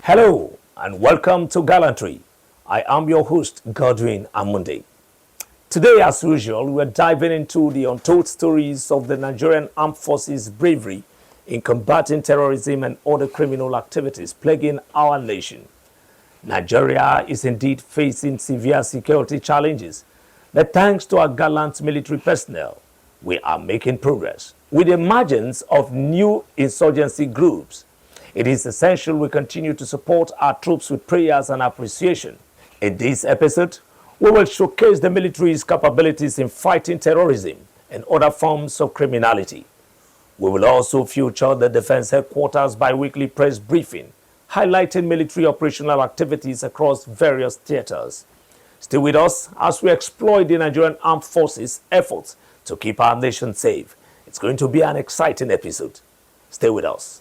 Hello and welcome to Gallantry. I am your host, Godwin Amunde. Today, as usual, we're diving into the untold stories of the Nigerian Armed Forces' bravery in combating terrorism and other criminal activities plaguing our nation. Nigeria is indeed facing severe security challenges, but thanks to our gallant military personnel, we are making progress. With the emergence of new insurgency groups, it is essential we continue to support our troops with prayers and appreciation. In this episode, we will showcase the military's capabilities in fighting terrorism and other forms of criminality. We will also feature the Defense Headquarters bi-weekly press briefing, highlighting military operational activities across various theaters. Stay with us as we explore the Nigerian Armed Forces' efforts to keep our nation safe. It's going to be an exciting episode. Stay with us.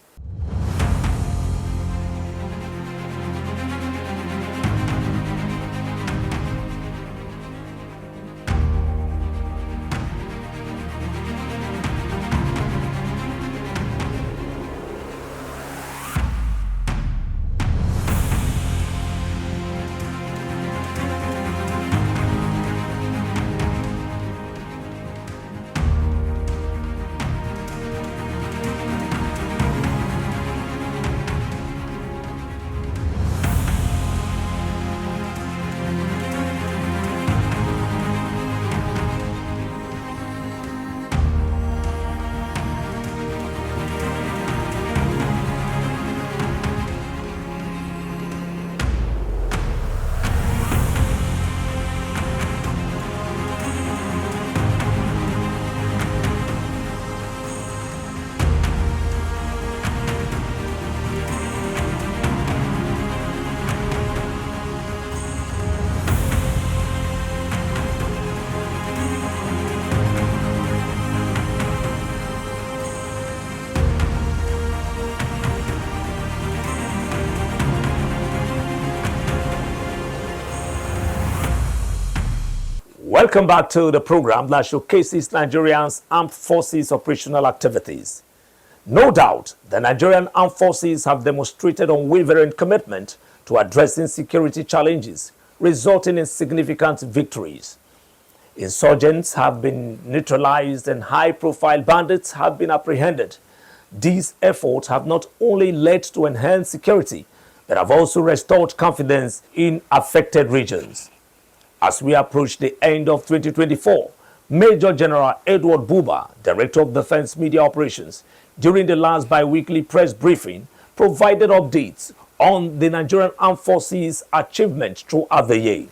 Welcome back to the program that showcases Nigeria's armed forces operational activities. No doubt, the Nigerian armed forces have demonstrated unwavering commitment to addressing security challenges, resulting in significant victories. Insurgents have been neutralized and high-profile bandits have been apprehended. These efforts have not only led to enhanced security, but have also restored confidence in affected regions. As we approach the end of 2024, Major General Edward Buba, Director of Defense Media Operations, during the last bi-weekly press briefing, provided updates on the Nigerian Armed Forces' achievements throughout the year.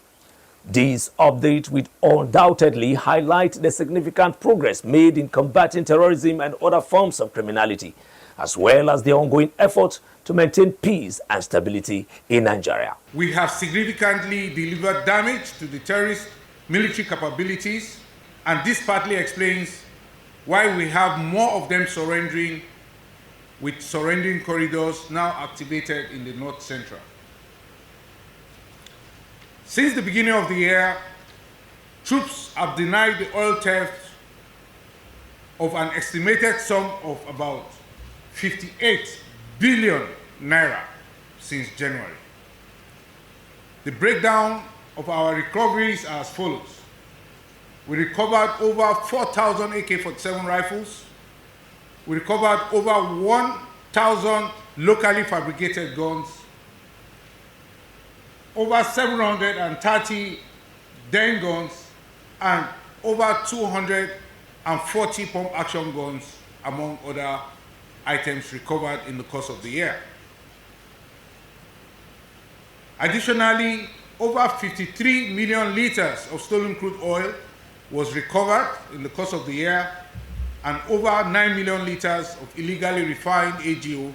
These updates will undoubtedly highlight the significant progress made in combating terrorism and other forms of criminality, as well as the ongoing effort to maintain peace and stability in Nigeria. We have significantly delivered damage to the terrorist military capabilities, and this partly explains why we have more of them surrendering, with surrendering corridors now activated in the North Central. Since the beginning of the year, troops have denied the oil theft of an estimated sum of about 58 billion naira since January. The breakdown of our recoveries are as follows. We recovered over 4,000 AK-47 rifles. We recovered over 1,000 locally fabricated guns, over 730 den guns, and over 240 pump-action guns, among other items recovered in the course of the year. Additionally, over 53 million liters of stolen crude oil was recovered in the course of the year, and over 9 million liters of illegally refined AGO,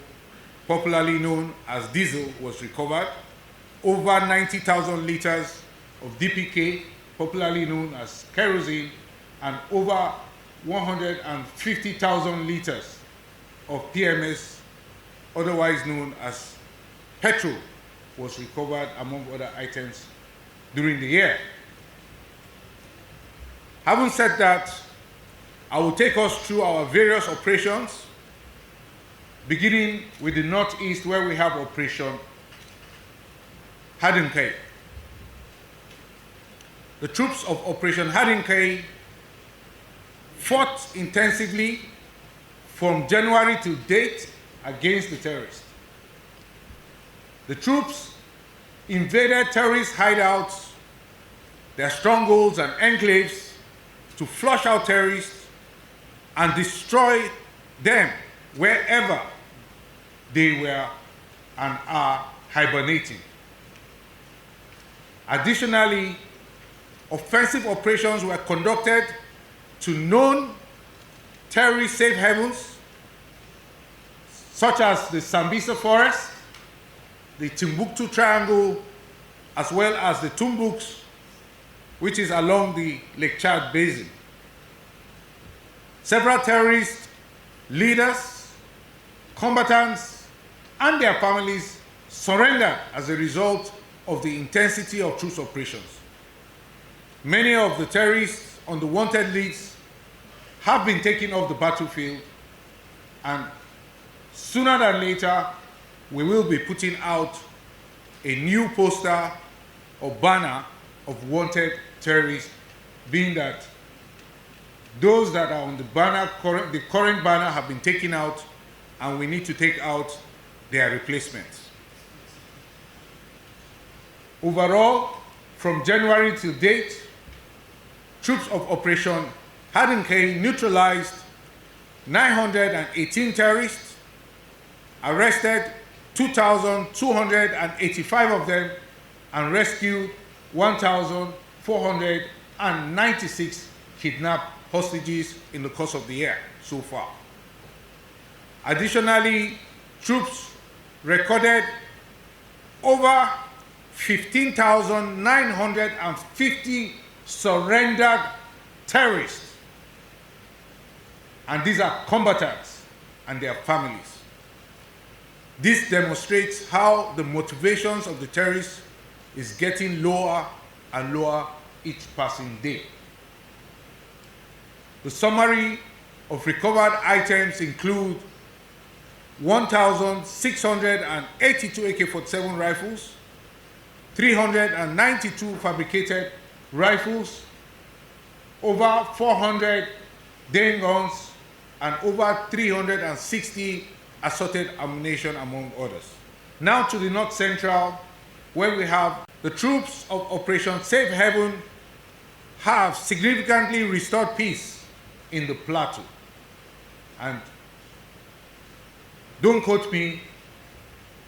popularly known as diesel, was recovered. Over 90,000 liters of DPK, popularly known as kerosene, and over 150,000 liters of PMS, otherwise known as petrol, was recovered among other items during the year. Having said that, I will take us through our various operations, beginning with the Northeast, where we have Operation Hadinkai. The troops of Operation Hadinkai fought intensively from January to date against the terrorists. The troops invaded terrorist hideouts, their strongholds and enclaves to flush out terrorists and destroy them wherever they were and are hibernating. Additionally, offensive operations were conducted to known terrorist safe havens, such as the Sambisa Forest, the Timbuktu Triangle, as well as the Tumbuks, which is along the Lake Chad Basin. Several terrorist leaders, combatants, and their families surrendered as a result of the intensity of troops operations. Many of the terrorists on the wanted lists have been taken off the battlefield, and sooner than later, we will be putting out a new poster or banner of wanted terrorists, being that those that are on the banner, the current banner, have been taken out, and we need to take out their replacements. Overall, from January to date, troops of Operation Hadinkai neutralized 918 terrorists, arrested 2,285 of them, and rescued 1,496 kidnapped hostages in the course of the year so far. Additionally, troops recorded over 15,950 surrendered terrorists, and these are combatants and their families. This demonstrates how the motivations of the terrorists is getting lower and lower each passing day. The summary of recovered items include 1,682 AK-47 rifles, 392 fabricated rifles, over 400 Dane guns, and over 360 assorted ammunition, among others. Now to the North Central, where we have the troops of Operation Safe Haven have significantly restored peace in the plateau. And don't quote me,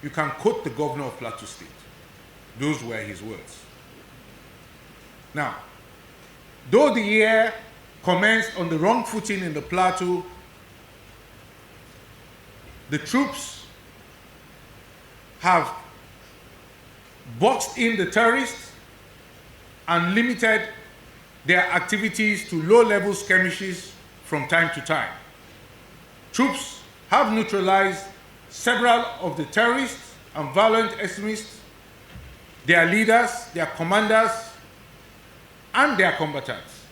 you can quote the governor of Plateau State. Those were his words. Now, though the year commenced on the wrong footing in the plateau, the troops have boxed in the terrorists and limited their activities to low-level skirmishes from time to time. Troops have neutralized several of the terrorists and violent extremists, their leaders, their commanders, and their combatants.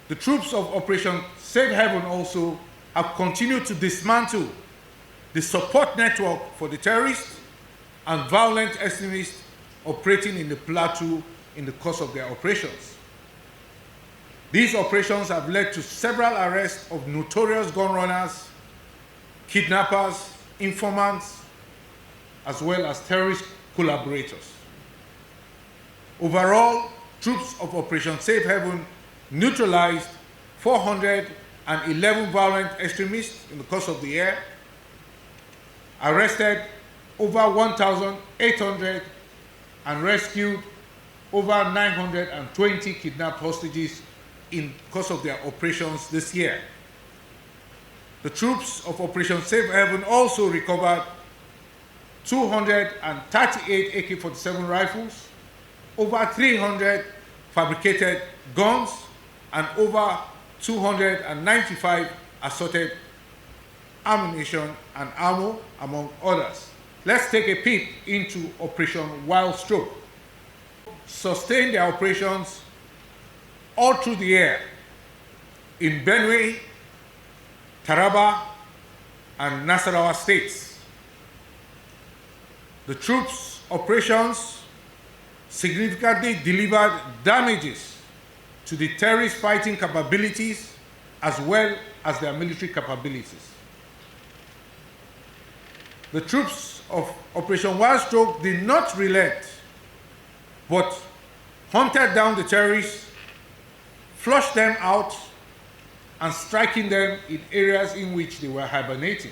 The troops of Operation Safe Haven also have continued to dismantle the support network for the terrorists and violent extremists operating in the plateau in the course of their operations. These operations have led to several arrests of notorious gun runners, kidnappers, informants, as well as terrorist collaborators. Overall, troops of Operation Safe Haven neutralized 411 violent extremists in the course of the year, arrested over 1,800, and rescued over 920 kidnapped hostages in the course of their operations this year. The troops of Operation Safe Haven also recovered 238 AK-47 rifles, over 300 fabricated guns, and over 295 assorted ammunition and ammo, among others. Let's take a peek into Operation Wild Stroke. Sustained their operations all through the year in Benue, Taraba, and Nasarawa states. The troops operations significantly delivered damages to the terrorist fighting capabilities as well as their military capabilities. The troops of Operation Wild Stroke did not relent, but hunted down the terrorists, flushed them out, and striking them in areas in which they were hibernating.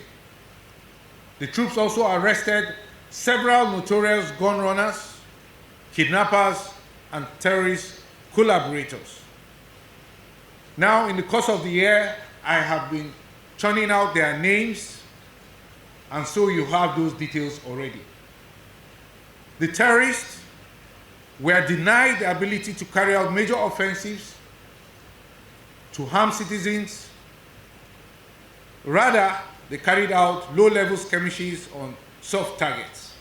The troops also arrested several notorious gun runners, kidnappers, and terrorist collaborators. Now, in the course of the year, I have been churning out their names, and so you have those details already. The terrorists were denied the ability to carry out major offensives to harm citizens. Rather, they carried out low-level skirmishes on soft targets.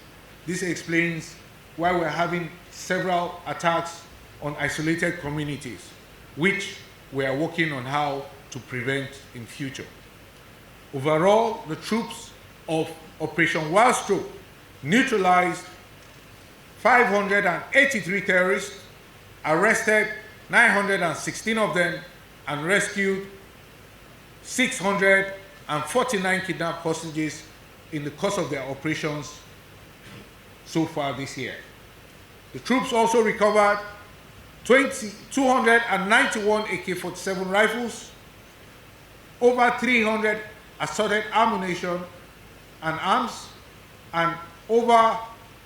This explains why we're having several attacks on isolated communities, which we are working on how to prevent in future. Overall, the troops of Operation Wild Stroke neutralized 583 terrorists, arrested 916 of them, and rescued 649 kidnapped hostages in the course of their operations so far this year. The troops also recovered 291 AK-47 rifles, over 300 assorted ammunition and arms, and over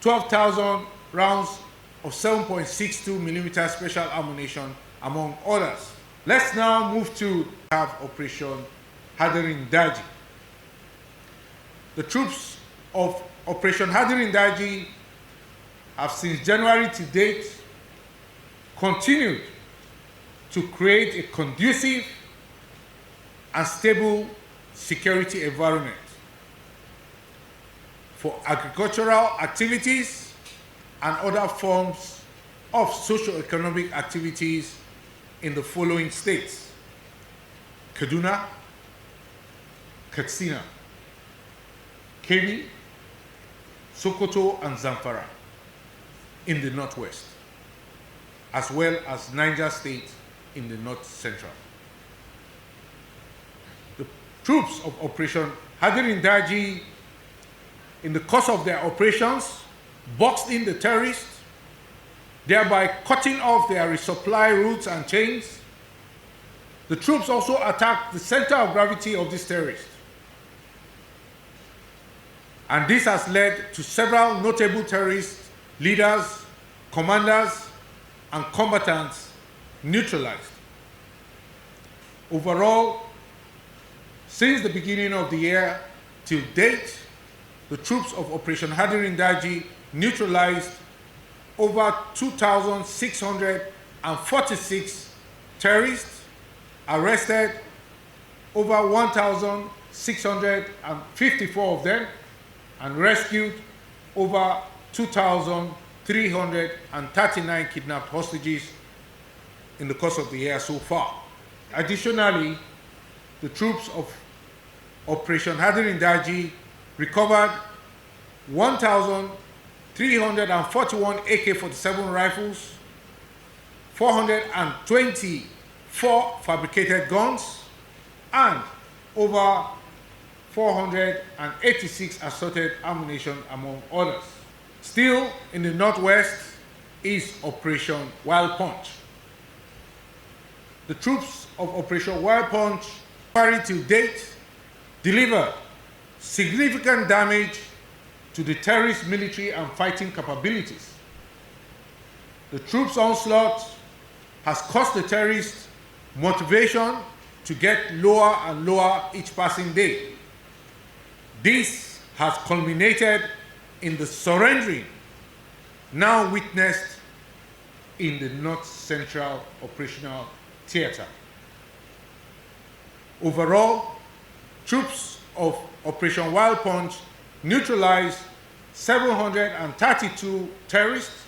12,000 rounds of 7.62 millimeter special ammunition, among others. Let's now move to Operation Hadirin Daji. The troops of Operation Hadirin Daji have since January to date continued to create a conducive and stable security environment for agricultural activities and other forms of socio-economic activities in the following states: Kaduna, Katsina, Kebbi, Sokoto, and Zamfara in the northwest, as well as Niger State in the north central. The troops of Operation Hadirin Daji, in the course of their operations, boxed in the terrorists, thereby cutting off their resupply routes and chains. The troops also attacked the center of gravity of these terrorists. And this has led to several notable terrorist leaders, commanders, and combatants neutralized. Overall, since the beginning of the year till date, the troops of Operation Hadirin Daji neutralized over 2,646 terrorists, arrested over 1,654 of them, and rescued over 2,339 kidnapped hostages in the course of the year so far. Additionally, the troops of Operation Hadirin Daji recovered 1,341 AK-47 rifles, 424 fabricated guns, and over 486 assorted ammunition, among others. Still in the northwest is Operation Wild Punch. The troops of Operation Wild Punch, to date, delivered significant damage to the terrorist military and fighting capabilities. The troops' onslaught has cost the terrorists motivation to get lower and lower each passing day. This has culminated in the surrendering now witnessed in the North Central Operational Theater. Overall, troops of Operation Wild Punch neutralized 732 terrorists,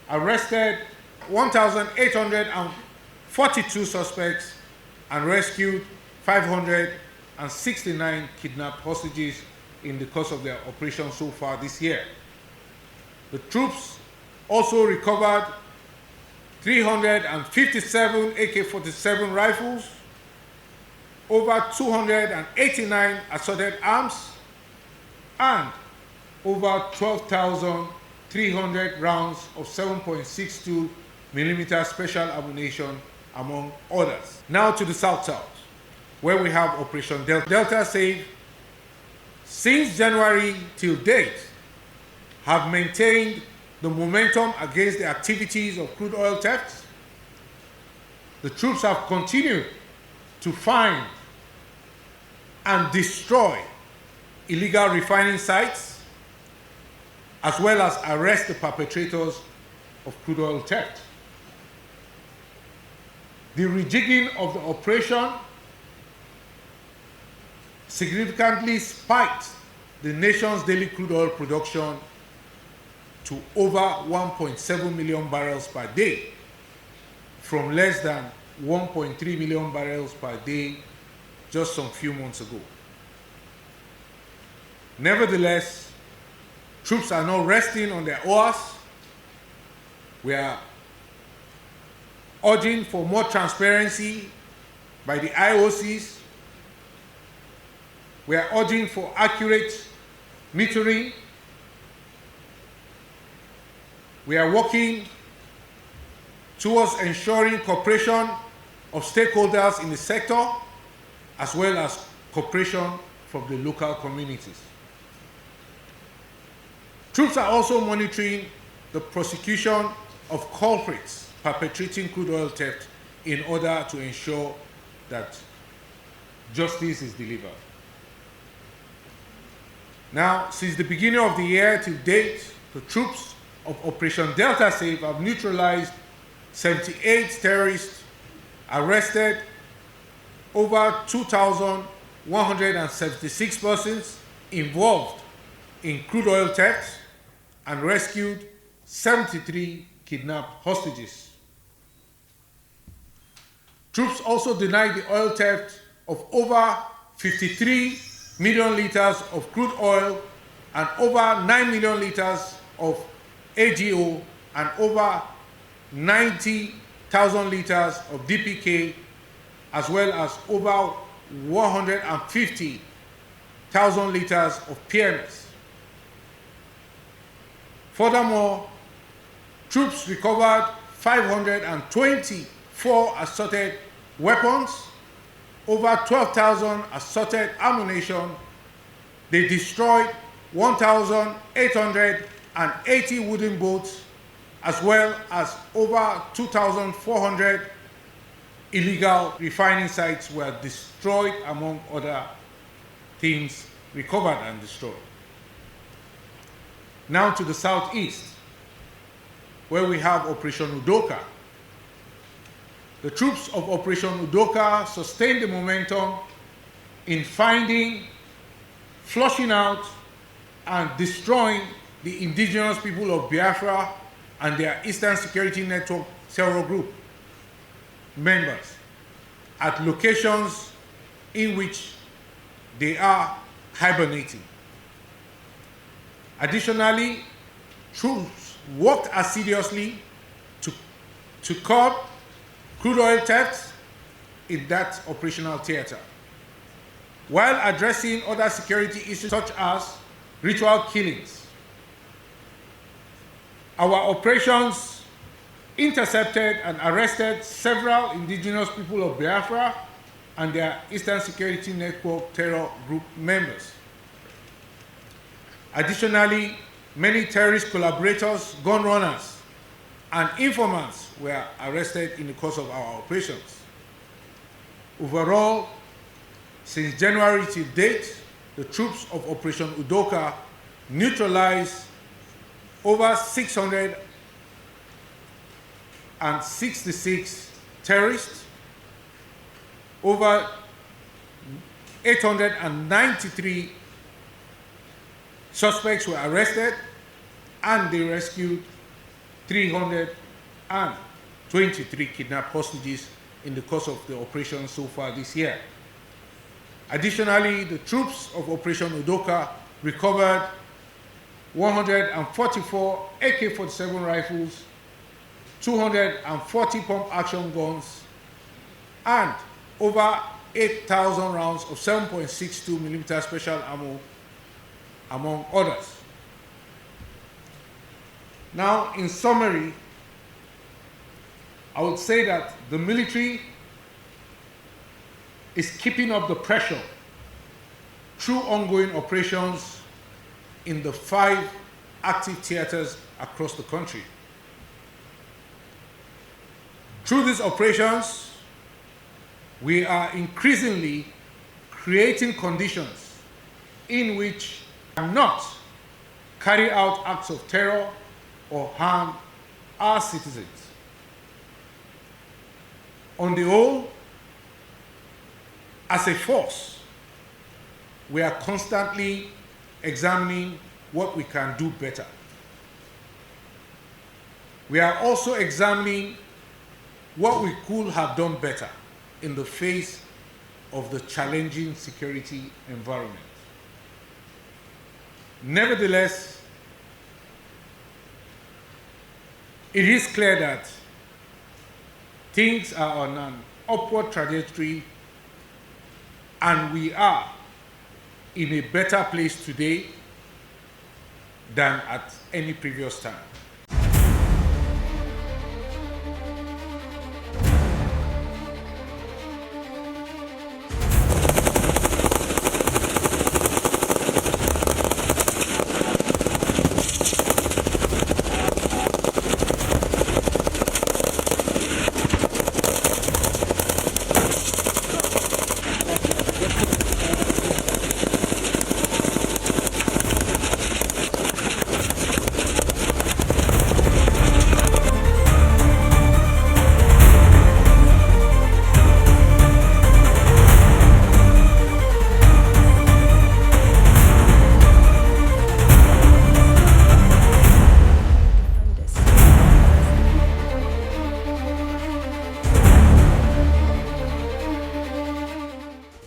arrested 1,842 suspects, and rescued 569 kidnapped hostages in the course of their operation so far this year. The troops also recovered 357 AK-47 rifles, over 289 assorted arms, and over 12,300 rounds of 7.62 millimeter special ammunition, among others. Now to the South-South, where we have Operation Delta Save. Since January till date, have maintained the momentum against the activities of crude oil theft. The troops have continued to find and destroy illegal refining sites, as well as arrest the perpetrators of crude oil theft. The rejigging of the operation significantly spiked the nation's daily crude oil production to over 1.7 million barrels per day, from less than 1.3 million barrels per day just some few months ago. Nevertheless, troops are not resting on their oars. We are urging for more transparency by the IOCs. We are urging for accurate metering. We are working towards ensuring cooperation of stakeholders in the sector, as well as cooperation from the local communities. Troops are also monitoring the prosecution of culprits perpetrating crude oil theft in order to ensure that justice is delivered. Now, since the beginning of the year to date, the troops of Operation Delta Save have neutralized 78 terrorists, arrested over 2,176 persons involved in crude oil theft, and rescued 73 kidnapped hostages. Troops also denied the oil theft of over 53 million liters of crude oil and over 9 million liters of AGO and over 90,000 liters of DPK, as well as over 150,000 liters of PMS. Furthermore, troops recovered 524 assorted weapons, over 12,000 assorted ammunition. They destroyed 1,880 wooden boats, as well as over 2,400 illegal refining sites were destroyed, among other things recovered and destroyed. Now to the southeast, where we have Operation Udoka. The troops of Operation Udoka sustained the momentum in finding, flushing out, and destroying the indigenous people of Biafra and their Eastern Security Network terror group members at locations in which they are hibernating. Additionally, troops worked assiduously to curb crude oil theft in that operational theater, while addressing other security issues such as ritual killings. Our operations intercepted and arrested several indigenous people of Biafra and their Eastern Security Network terror group members. Additionally, many terrorist collaborators, gun runners, and informants were arrested in the course of our operations. Overall, since January to date, the troops of Operation Udoka neutralized over 666 terrorists, over 893 suspects were arrested, and they rescued 323 kidnapped hostages in the course of the operation so far this year. Additionally, the troops of Operation Udoka recovered 144 AK-47 rifles, 240 pump-action guns, and over 8,000 rounds of 7.62mm special ammo, among others. Now, in summary, I would say that the military is keeping up the pressure through ongoing operations in the 5 active theaters across the country. Through these operations, we are increasingly creating conditions in which we cannot carry out acts of terror or harm our citizens. On the whole, as a force, we are constantly examining what we can do better. We are also examining what we could have done better in the face of the challenging security environment. Nevertheless, it is clear that things are on an upward trajectory, and we are in a better place today than at any previous time.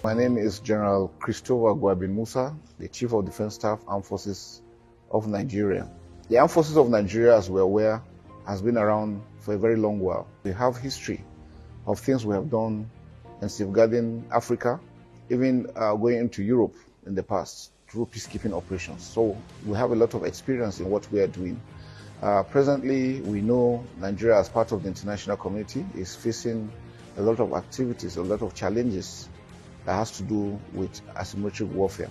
My name is General Christopher Gwabin Musa, the Chief of Defense Staff, Armed Forces of Nigeria. The Armed Forces of Nigeria, as we're aware, has been around for a very long while. We have history of things we have done in safeguarding Africa, even going into Europe in the past through peacekeeping operations. So we have a lot of experience in what we are doing. Presently, we know Nigeria, as part of the international community, is facing a lot of activities, a lot of challenges that has to do with asymmetric warfare.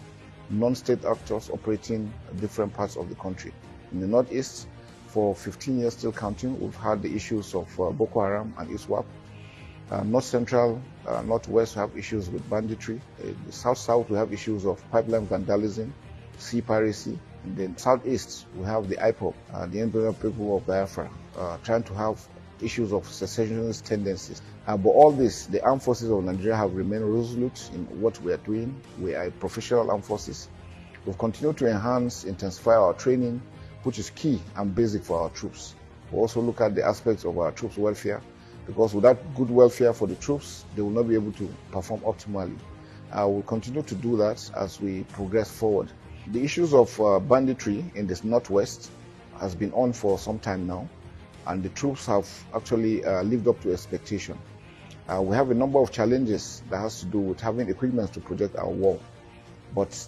Non-state actors operating in different parts of the country. In the Northeast, for 15 years still counting, we've had the issues of Boko Haram and ISWAP. North Central, Northwest, we have issues with banditry. The South-South, we have issues of pipeline vandalism, sea piracy. In the Southeast, we have the IPOB, the Independent People of Biafra, trying to have issues of secessionist tendencies. But all this, the armed forces of Nigeria have remained resolute in what we are doing. We are professional armed forces. We've continued to enhance, intensify our training, which is key and basic for our troops. We also look at the aspects of our troops' welfare, because without good welfare for the troops, they will not be able to perform optimally. We'll continue to do that as we progress forward. The issues of banditry in the Northwest has been on for some time now, and the troops have actually lived up to expectation. We have a number of challenges that has to do with having equipment to protect our wall. But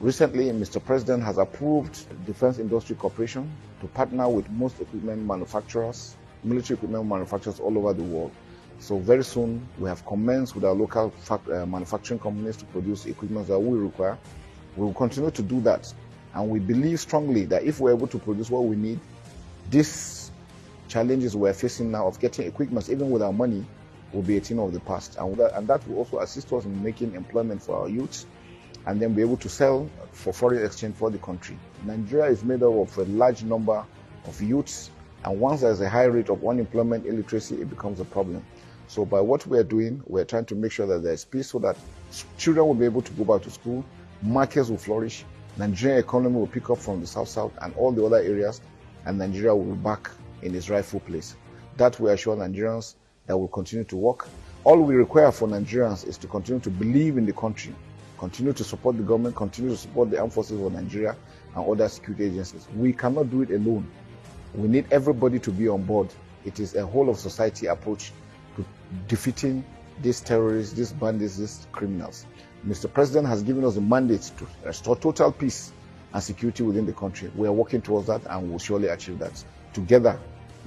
recently, Mr. President has approved Defense Industry Corporation to partner with most equipment manufacturers, military equipment manufacturers all over the world. So very soon, we have commenced with our local manufacturing companies to produce equipment that we require. We will continue to do that. And we believe strongly that if we're able to produce what we need, these challenges we're facing now of getting equipment, even with our money, will be a thing of the past. And that will also assist us in making employment for our youth, and then be able to sell for foreign exchange for the country. Nigeria is made up of a large number of youths, and once there's a high rate of unemployment, illiteracy, it becomes a problem. So by what we're doing, we're trying to make sure that there's peace so that children will be able to go back to school, markets will flourish, Nigerian economy will pick up from the south-south and all the other areas, and Nigeria will be back in its rightful place. That will assure Nigerians that will continue to work. All we require for Nigerians is to continue to believe in the country continue to support the government, continue to support the armed forces of Nigeria and other security agencies. We cannot do it alone. We need everybody to be on board. It is a whole of society approach to defeating these terrorists, these bandits, these criminals. Mr. President has given us the mandate to restore total peace and security within the country. We are working towards that and will surely achieve that. Together,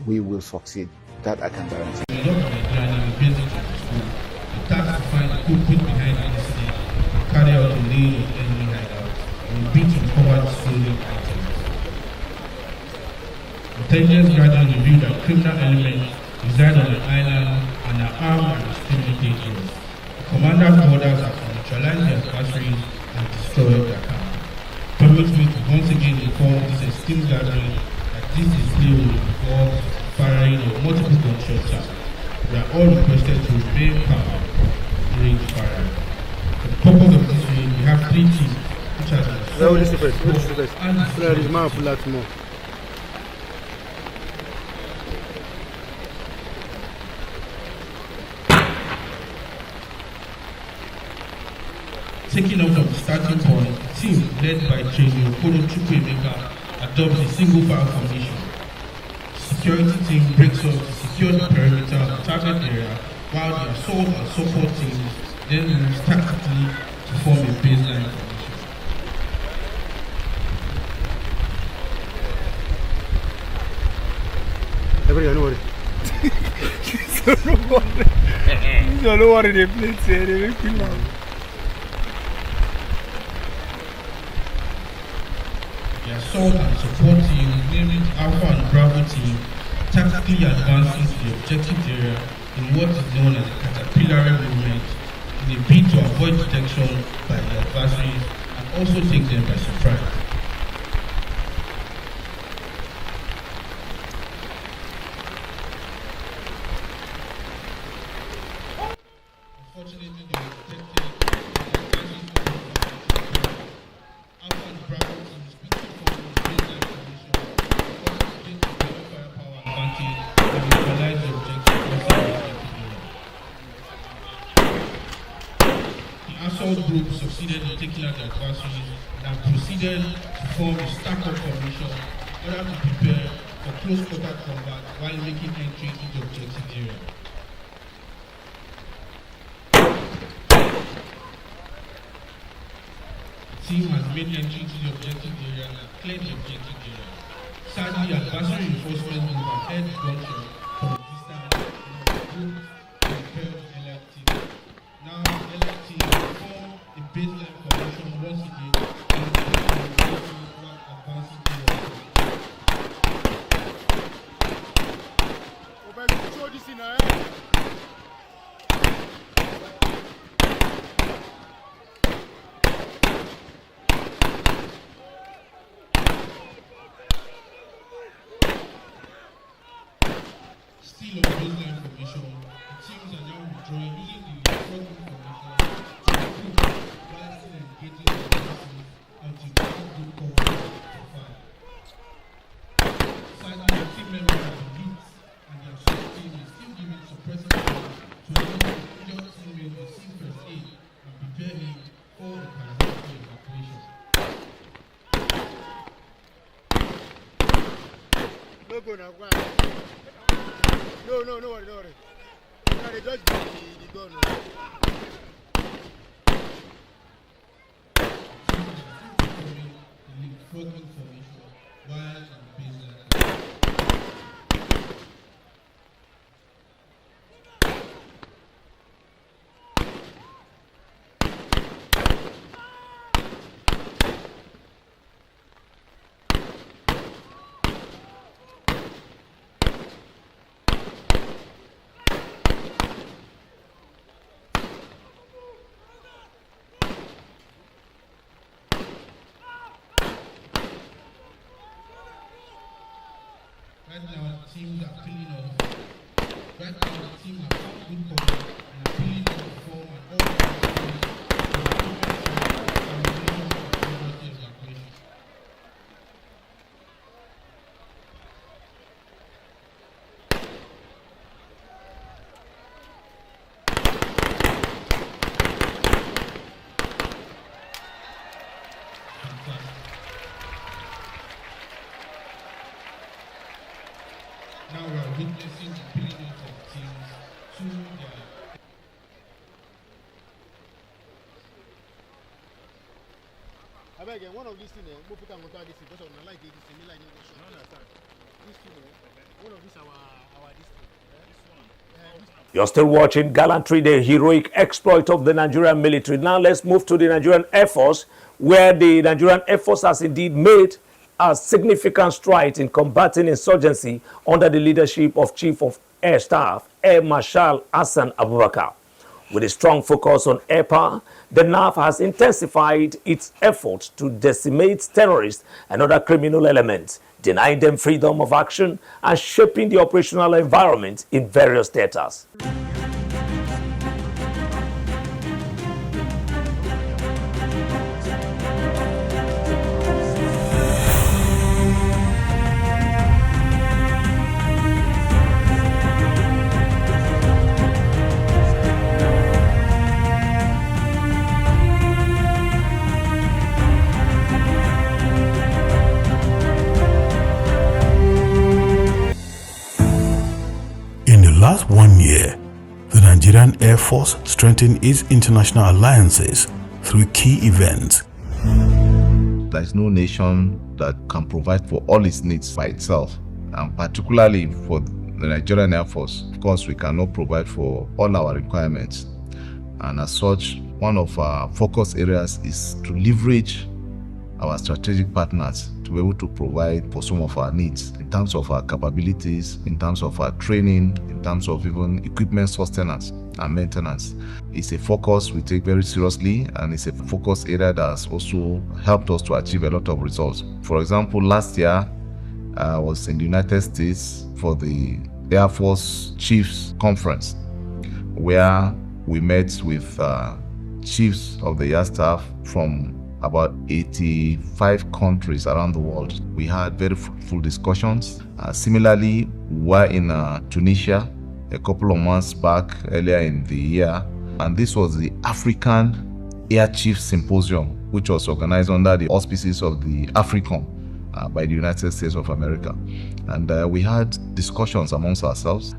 we will succeed. That I can guarantee. A lot of Nigerians in the task to find the culprit behind the incident, carry out the raid of enemy hideouts, and beat recovered stolen items. Intelligence gathering revealed that criminal elements reside on the island and are armed and extremely dangerous. The commander's orders are to neutralize their adversaries and destroy their camp. Permit me to once again inform this esteemed gathering that this display will involve firing of multiple gunshots. We are all requested to remain calm during the fire. For the purpose of this raid, we have 3 teams which are taking off from the starting point, the team led by Trainer Okoro Chukwuemeka adopts a single file formation. The security team breaks up to secure the perimeter of the target area, while the assault and support teams then move tactically to form a baseline formation. Everybody, don't worry. Don't worry, they play it, they make me laugh. The assault and support team, namely Alpha and Bravo team, tactically advances to the objective area in what is known as a caterpillar movement in a bid to avoid detection by the adversaries and also take them by surprise. Unfortunately, they were detected. Alpha and Bravo teams quickly formed a baseline formation, also to take the better firepower advantage and neutralize the objective outside the objective area. The assault group succeeded in taking out the adversaries and proceeded to form a stack-up formation in order to prepare for close-quarter combat while making entry into the objective area. The team has made entry to the objective area and cleared the objective area. Sadly, adversary reinforcements move ahead gunshot from a distance and group to repel the allied team. Now, the allied team form a baseline formation once again and while advancing towards. Oh, baby, show this in our head. Still on baseline formation, the teams are now withdrawing using the front formation to recruit while still engaging the adversaries until the group coverage for fire. Sadly, the team members have been hit and the assault team is still giving suppressive fire to enable the injured teammate receive first aid and prepare him for the casualty evacuation. No go now, go on. No worry, no worry. Now they just give the gun. Frogman formation while on baseline. I beg one of these things, we'll put on this thing because I like this thing, like this thing, one of these our this thing. You're still watching Gallantry, the heroic exploit of the Nigerian military. Now let's move to the Nigerian Air Force, where the Nigerian Air Force has indeed made a significant stride in combating insurgency under the leadership of Chief of Air Staff, Air Marshal Hassan Abubakar. With a strong focus on air power, the NAF has intensified its efforts to decimate terrorists and other criminal elements, denying them freedom of action and shaping the operational environment in various theaters. Last 1 year, the Nigerian Air Force strengthened its international alliances through key events. There is no nation that can provide for all its needs by itself, and particularly for the Nigerian Air Force. Of course, we cannot provide for all our requirements, and as such, one of our focus areas is to leverage our strategic partners to be able to provide for some of our needs in terms of our capabilities, in terms of our training, in terms of even equipment sustenance and maintenance. It's a focus we take very seriously, and it's a focus area that has also helped us to achieve a lot of results. For example, last year I was in the United States for the Air Force Chiefs Conference, where we met with chiefs of the air staff from about 85 countries around the world. We had very fruitful discussions. Similarly, we were in Tunisia a couple of months back earlier in the year, and this was the African Air Chief Symposium, which was organized under the auspices of the AFRICOM by the United States of America. And we had discussions amongst ourselves,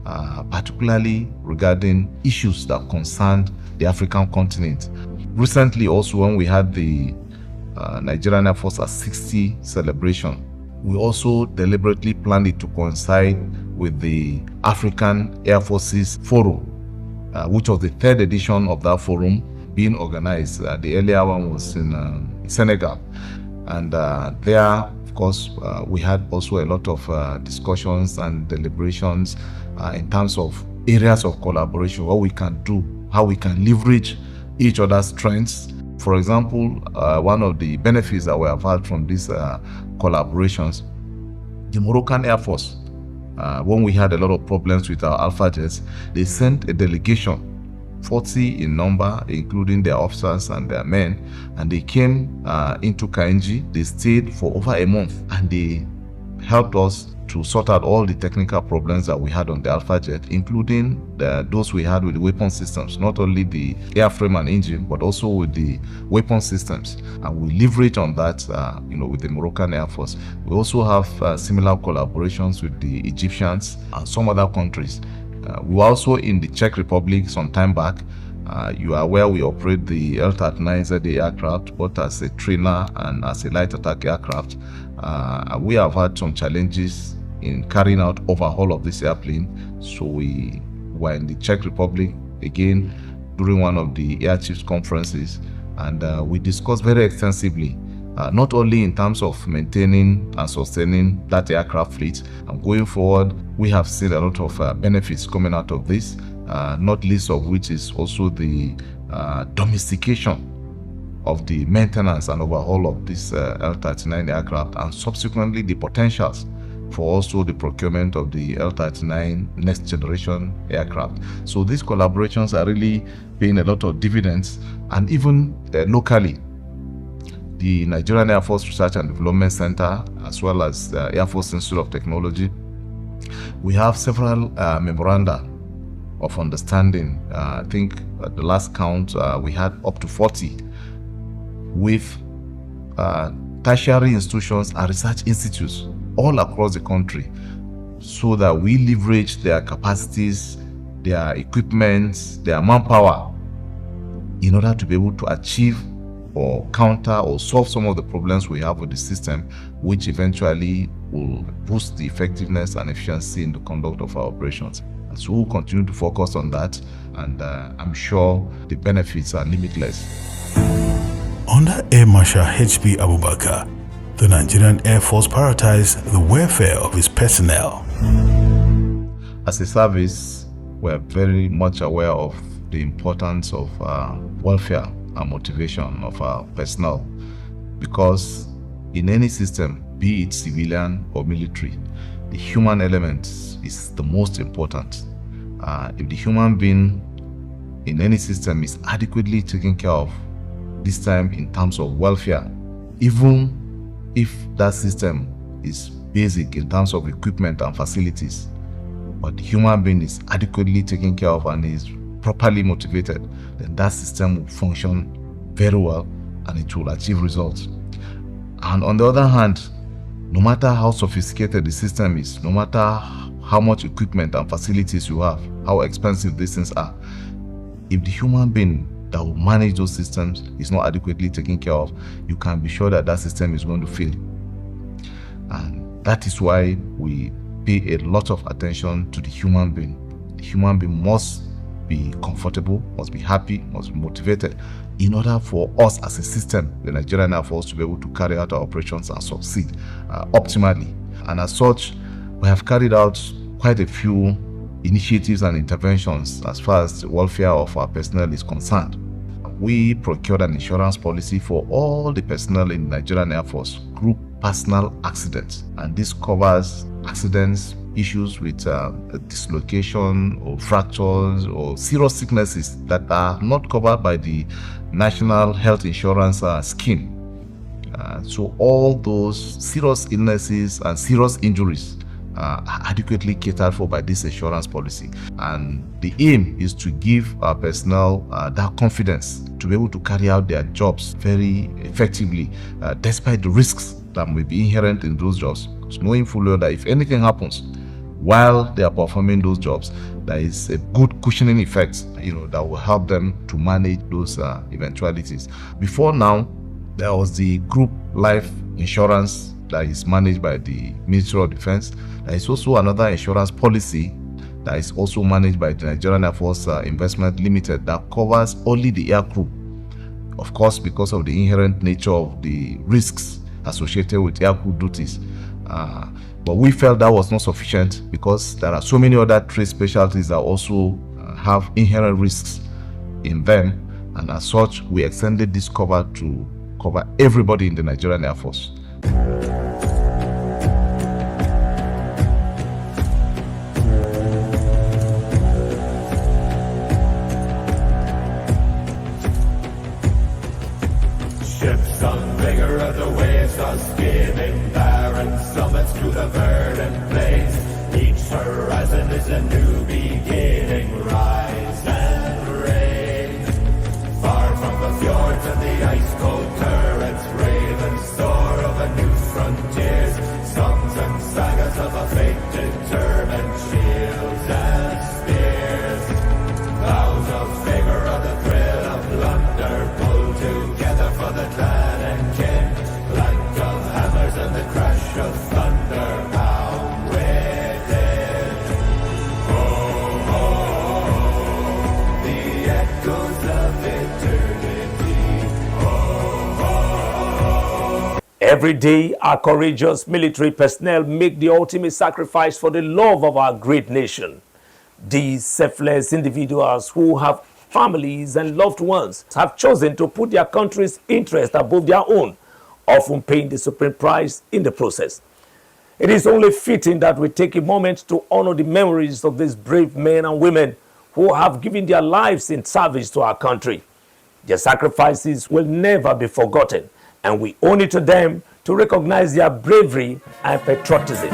particularly regarding issues that concerned the African continent. Recently also, when we had the Nigerian Air Force at 60 celebration, we also deliberately planned it to coincide with the African Air Forces Forum, which was the third edition of that forum being organized. The earlier one was in Senegal, and there, of course, we had also a lot of discussions and deliberations in terms of areas of collaboration, what we can do, how we can leverage each other's strengths. For example, one of the benefits that we have had from these collaborations, the Moroccan Air Force, when we had a lot of problems with our Alpha jets, they sent a delegation, 40 in number, including their officers and their men, and they came into Kainji. They stayed for over a month, and they helped us to sort out all the technical problems that we had on the Alpha jet, including those we had with the weapon systems, not only the airframe and engine, but also with the weapon systems. And we leverage on that, with the Moroccan Air Force. We also have similar collaborations with the Egyptians and some other countries. We were also in the Czech Republic some time back. You are aware we operate the L-39ZA aircraft, both as a trainer and as a light attack aircraft. We have had some challenges in carrying out overhaul of this airplane, so we were in the Czech Republic again during one of the Air Chiefs conferences, and we discussed very extensively, not only in terms of maintaining and sustaining that aircraft fleet, and going forward we have seen a lot of benefits coming out of this, not least of which is also the domestication of the maintenance and overhaul of this L-39 aircraft, and subsequently the potentials for also the procurement of the L-39 next generation aircraft. So these collaborations are really paying a lot of dividends, and even locally, the Nigerian Air Force Research and Development Center, as well as the Air Force Institute of Technology, we have several memoranda of understanding. I think at the last count we had up to 40 with tertiary institutions and research institutes all across the country, so that we leverage their capacities, their equipment, their manpower, in order to be able to achieve or counter or solve some of the problems we have with the system, which eventually will boost the effectiveness and efficiency in the conduct of our operations. And so we'll continue to focus on that, and I'm sure the benefits are limitless. Under Air Marshal H.B. Abubakar, the Nigerian Air Force prioritized the welfare of its personnel. As a service, we're very much aware of the importance of welfare and motivation of our personnel, because in any system, be it civilian or military, the human element is the most important. If the human being in any system is adequately taken care of, this time in terms of welfare, even if that system is basic in terms of equipment and facilities, but the human being is adequately taken care of and is properly motivated, then that system will function very well and it will achieve results. And on the other hand, no matter how sophisticated the system is, no matter how much equipment and facilities you have, how expensive these things are, if the human being that will manage those systems is not adequately taken care of, you can be sure that that system is going to fail. And that is why we pay a lot of attention to the human being. The human being must be comfortable, must be happy, must be motivated in order for us as a system, the Nigerian Air Force, to be able to carry out our operations and succeed optimally. And as such, we have carried out quite a few initiatives and interventions as far as the welfare of our personnel is concerned. We procured an insurance policy for all the personnel in the Nigerian Air Force, group personal accidents, and this covers accidents, issues with dislocation or fractures or serious sicknesses that are not covered by the National Health Insurance Scheme. So all those serious illnesses and serious injuries are adequately catered for by this insurance policy, and the aim is to give our personnel that confidence to be able to carry out their jobs very effectively despite the risks that may be inherent in those jobs, because knowing fully well that if anything happens while they are performing those jobs, there is a good cushioning effect, that will help them to manage those eventualities. Before now, there was the group life insurance that is managed by the Ministry of Defense. There is also another insurance policy that is also managed by the Nigerian Air Force Investment Limited that covers only the air crew. Of course, because of the inherent nature of the risks associated with air crew duties. But we felt that was not sufficient because there are so many other trade specialties that also have inherent risks in them, and as such, we extended this cover to cover everybody in the Nigerian Air Force. Ships on vigor of the waves are skimming barren summits to the verdant plains. Each horizon is a new beginning. Rise and reign. Far from the fjords and the ice-cold currents, raven soar over new frontiers. Songs and sagas of a fate determined, shields and spears. Vows of vigor of the thrill of plunder, pull together for the clan and kin. Clank of hammers and the crash of thunder, pound within. Oh, oh, oh, the echoes of eternity. Oh, oh, oh. Every day, our courageous military personnel make the ultimate sacrifice for the love of our great nation. These selfless individuals who have families and loved ones have chosen to put their country's interest above their own, often paying the supreme price in the process. It is only fitting that we take a moment to honor the memories of these brave men and women who have given their lives in service to our country. Their sacrifices will never be forgotten, and we owe it to them to recognize their bravery and patriotism.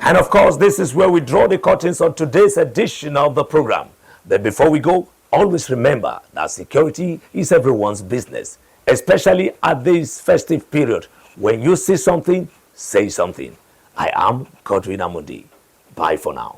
And of course, this is where we draw the curtains on today's edition of the program. But before we go, always remember that security is everyone's business, especially at this festive period. When you see something, say something. I am Godwin Amunde. Bye for now.